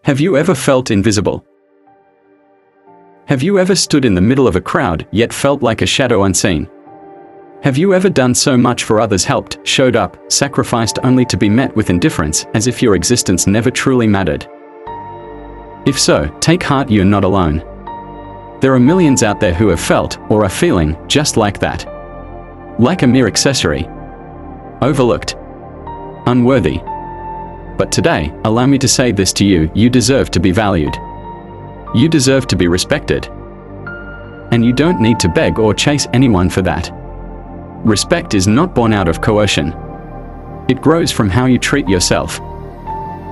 Have you ever felt invisible? Have you ever stood in the middle of a crowd, yet felt like a shadow unseen? Have you ever done so much for others, helped, showed up, sacrificed only to be met with indifference, as if your existence never truly mattered? If so, take heart, you're not alone. There are millions out there who have felt, or are feeling, just like that. Like a mere accessory. Overlooked. Unworthy. But today, allow me to say this to you: you deserve to be valued. You deserve to be respected. And you don't need to beg or chase anyone for that. Respect is not born out of coercion. It grows from how you treat yourself.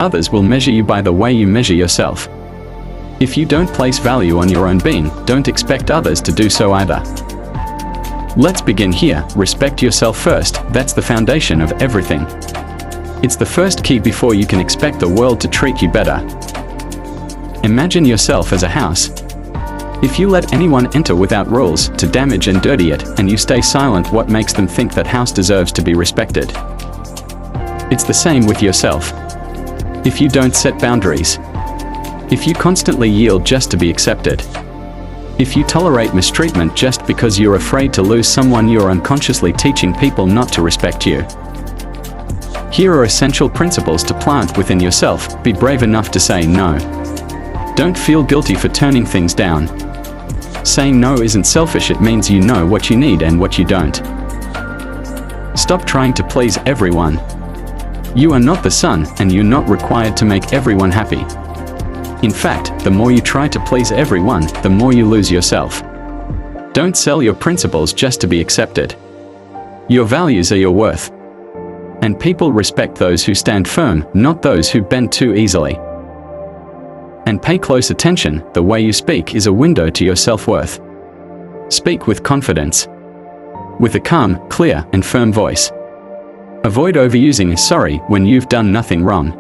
Others will measure you by the way you measure yourself. If you don't place value on your own being, don't expect others to do so either. Let's begin here. Respect yourself first. That's the foundation of everything. It's the first key before you can expect the world to treat you better. Imagine yourself as a house. If you let anyone enter without rules to damage and dirty it, and you stay silent, what makes them think that house deserves to be respected? It's the same with yourself. If you don't set boundaries, if you constantly yield just to be accepted, if you tolerate mistreatment just because you're afraid to lose someone, you're unconsciously teaching people not to respect you. Here are essential principles to plant within yourself. Be brave enough to say no. Don't feel guilty for turning things down. Saying no isn't selfish, it means you know what you need and what you don't. Stop trying to please everyone. You are not the sun, and you're not required to make everyone happy. In fact, the more you try to please everyone, the more you lose yourself. Don't sell your principles just to be accepted. Your values are your worth. And people respect those who stand firm, not those who bend too easily. And pay close attention: the way you speak is a window to your self-worth. Speak with confidence. With a calm, clear, and firm voice. Avoid overusing "sorry" when you've done nothing wrong.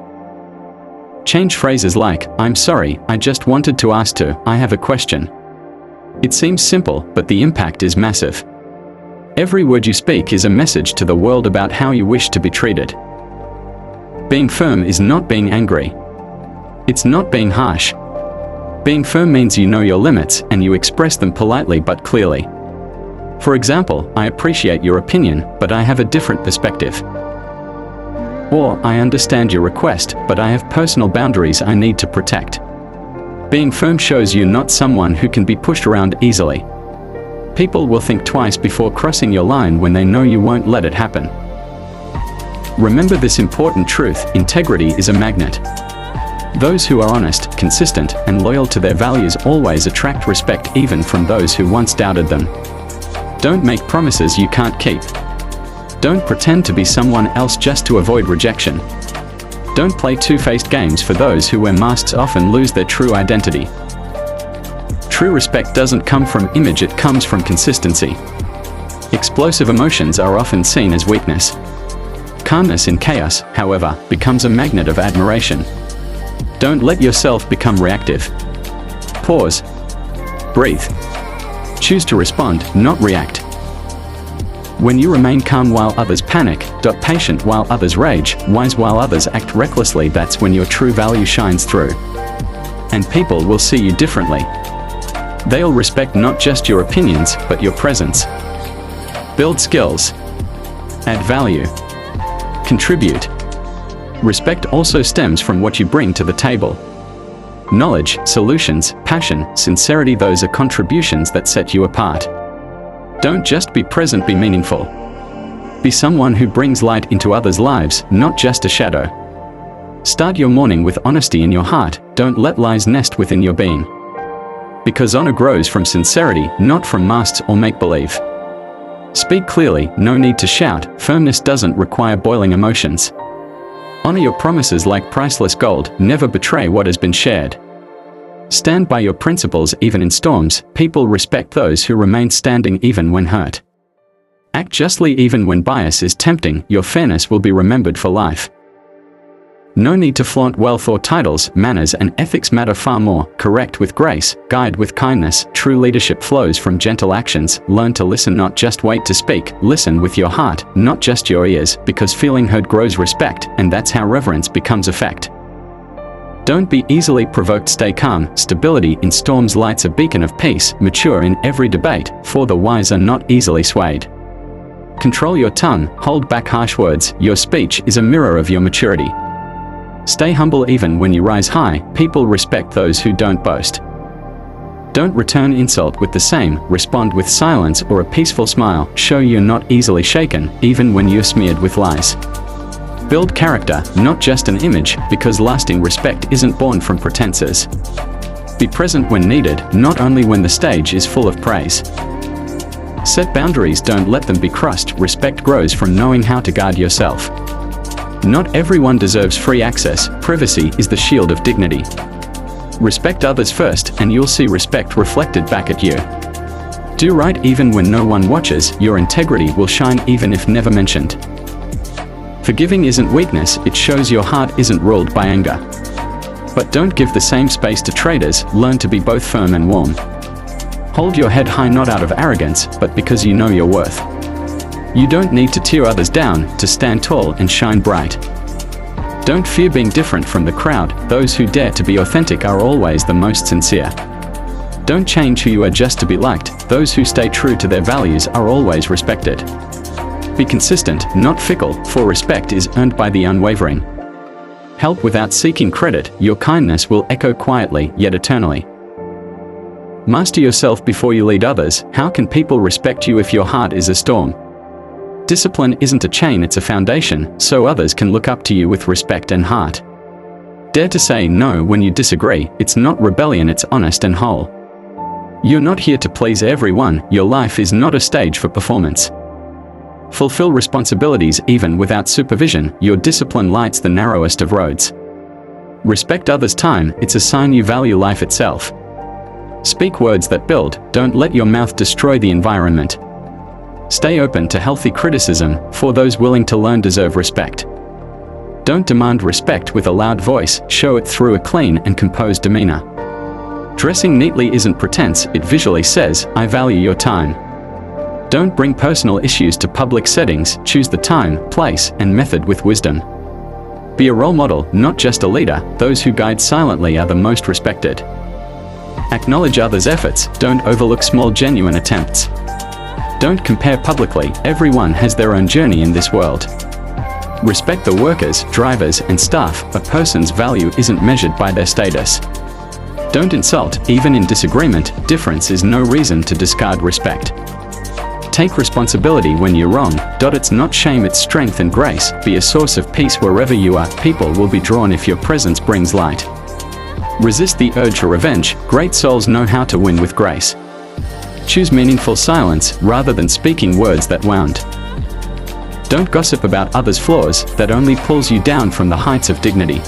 Change phrases like "I'm sorry, I just wanted to ask" to "I have a question." It seems simple, but the impact is massive. Every word you speak is a message to the world about how you wish to be treated. Being firm is not being angry. It's not being harsh. Being firm means you know your limits, and you express them politely but clearly. For example, "I appreciate your opinion, but I have a different perspective." Or, "I understand your request, but I have personal boundaries I need to protect." Being firm shows you're not someone who can be pushed around easily. People will think twice before crossing your line when they know you won't let it happen. Remember this important truth: integrity is a magnet. Those who are honest, consistent, and loyal to their values always attract respect, even from those who once doubted them. Don't make promises you can't keep. Don't pretend to be someone else just to avoid rejection. Don't play two-faced games. For those who wear masks often lose their true identity. True respect doesn't come from image, it comes from consistency. Explosive emotions are often seen as weakness. Calmness in chaos, however, becomes a magnet of admiration. Don't let yourself become reactive. Pause. Breathe. Choose to respond, not react. When you remain calm while others panic, patient while others rage, wise while others act recklessly, that's when your true value shines through. And people will see you differently. They'll respect not just your opinions, but your presence. Build skills. Add value. Contribute. Respect also stems from what you bring to the table. Knowledge, solutions, passion, sincerity, those are contributions that set you apart. Don't just be present, be meaningful. Be someone who brings light into others' lives, not just a shadow. Start your morning with honesty in your heart. Don't let lies nest within your being. Because honor grows from sincerity, not from masks or make-believe. Speak clearly, no need to shout. Firmness doesn't require boiling emotions. Honor your promises like priceless gold. Never betray what has been shared. Stand by your principles even in storms. People respect those who remain standing even when hurt. Act justly even when bias is tempting. Your fairness will be remembered for life. No need to flaunt wealth or titles. Manners and ethics matter far more. Correct with grace, guide with kindness. True leadership flows from gentle actions. Learn to listen, not just wait to speak. Listen with your heart, not just your ears, because feeling heard grows respect, and that's how reverence becomes effect. Don't be easily provoked. Stay calm. Stability in storms lights a beacon of peace. Mature in every debate, for the wise are not easily swayed. Control your tongue, hold back harsh words. Your speech is a mirror of your maturity. Stay humble even when you rise high. People respect those who don't boast. Don't return insult with the same, respond with silence or a peaceful smile. Show you're not easily shaken, even when you're smeared with lies. Build character, not just an image, because lasting respect isn't born from pretenses. Be present when needed, not only when the stage is full of praise. Set boundaries, don't let them be crossed. Respect grows from knowing how to guard yourself. Not everyone deserves free access. Privacy is the shield of dignity. Respect others first, and you'll see respect reflected back at you. Do right even when no one watches. Your integrity will shine even if never mentioned. Forgiving isn't weakness, it shows your heart isn't ruled by anger. But don't give the same space to traitors. Learn to be both firm and warm. Hold your head high, not out of arrogance, but because you know your worth. You don't need to tear others down to stand tall and shine bright. Don't fear being different from the crowd. Those who dare to be authentic are always the most sincere. Don't change who you are just to be liked. Those who stay true to their values are always respected. Be consistent, not fickle, for respect is earned by the unwavering. Help without seeking credit. Your kindness will echo quietly, yet eternally. Master yourself before you lead others. How can people respect you if your heart is a storm? Discipline isn't a chain, it's a foundation, so others can look up to you with respect and heart. Dare to say no when you disagree. It's not rebellion, it's honest and whole. You're not here to please everyone. Your life is not a stage for performance. Fulfill responsibilities even without supervision. Your discipline lights the narrowest of roads. Respect others' time. It's a sign you value life itself. Speak words that build. Don't let your mouth destroy the environment. Stay open to healthy criticism, for those willing to learn deserve respect. Don't demand respect with a loud voice. Show it through a clean and composed demeanor. Dressing neatly isn't pretense, it visually says, I value your time. Don't bring personal issues to public settings. Choose the time, place, and method with wisdom. Be a role model, not just a leader. Those who guide silently are the most respected. Acknowledge others' efforts. Don't overlook small, genuine attempts. Don't compare publicly. Everyone has their own journey in this world. Respect the workers, drivers, and staff. A person's value isn't measured by their status. Don't insult, even in disagreement. Difference is no reason to discard respect. Take responsibility when you're wrong. It's not shame, it's strength and grace. Be a source of peace wherever you are. People will be drawn if your presence brings light. Resist the urge for revenge. Great souls know how to win with grace. Choose meaningful silence rather than speaking words that wound. Don't gossip about others' flaws. That only pulls you down from the heights of dignity.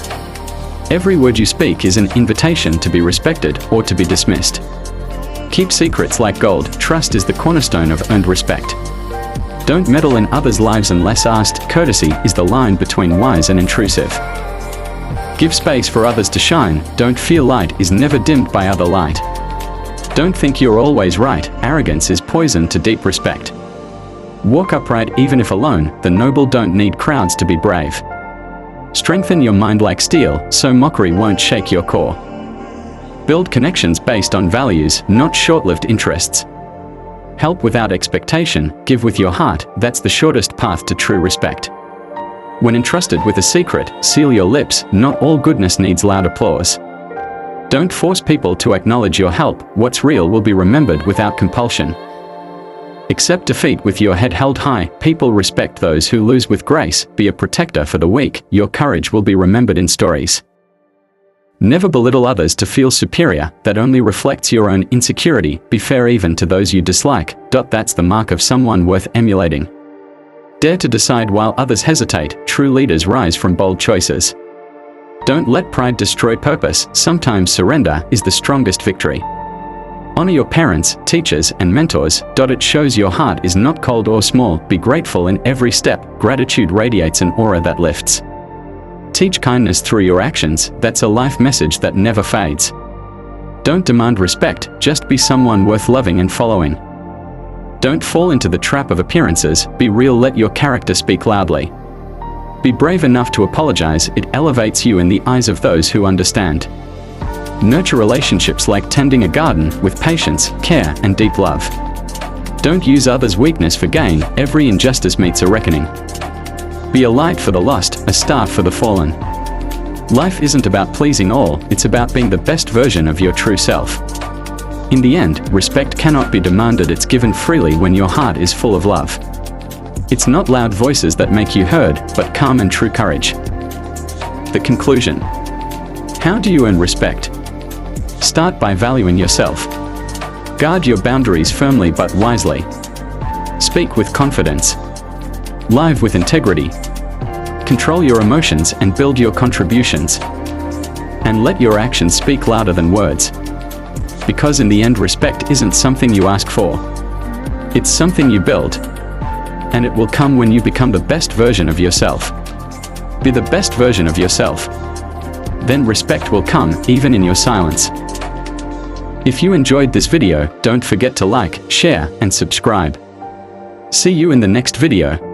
Every word you speak is an invitation to be respected or to be dismissed. Keep secrets like gold. Trust is the cornerstone of earned respect. Don't meddle in others' lives unless asked. Courtesy is the line between wise and intrusive. Give space for others to shine. Don't fear light is never dimmed by other light. Don't think you're always right. Arrogance is poison to deep respect. Walk upright even if alone. The noble don't need crowds to be brave. Strengthen your mind like steel, so mockery won't shake your core. Build connections based on values, not short-lived interests. Help without expectation. Give with your heart. That's the shortest path to true respect. When entrusted with a secret, seal your lips. Not all goodness needs loud applause. Don't force people to acknowledge your help. What's real will be remembered without compulsion. Accept defeat with your head held high. People respect those who lose with grace. Be a protector for the weak. Your courage will be remembered in stories. Never belittle others to feel superior. That only reflects your own insecurity. Be fair even to those you dislike. That's the mark of someone worth emulating. Dare to decide while others hesitate. True leaders rise from bold choices. Don't let pride destroy purpose. Sometimes surrender is the strongest victory. Honor your parents, teachers, and mentors. It shows your heart is not cold or small. Be grateful in every step. Gratitude radiates an aura that lifts. Teach kindness through your actions. That's a life message that never fades. Don't demand respect. Just be someone worth loving and following. Don't fall into the trap of appearances. Be real. Let your character speak loudly. Be brave enough to apologize. It elevates you in the eyes of those who understand. Nurture relationships like tending a garden, with patience, care, and deep love. Don't use others' weakness for gain. Every injustice meets a reckoning. Be a light for the lost, a star for the fallen. Life isn't about pleasing all, it's about being the best version of your true self. In the end, respect cannot be demanded, it's given freely when your heart is full of love. It's not loud voices that make you heard, but calm and true courage. The conclusion. How do you earn respect? Start by valuing yourself. Guard your boundaries firmly but wisely. Speak with confidence. Live with integrity. Control your emotions and build your contributions. And let your actions speak louder than words. Because in the end, respect isn't something you ask for. It's something you build. And it will come when you become the best version of yourself. Be the best version of yourself. Then respect will come, even in your silence. If you enjoyed this video, don't forget to like, share, and subscribe. See you in the next video.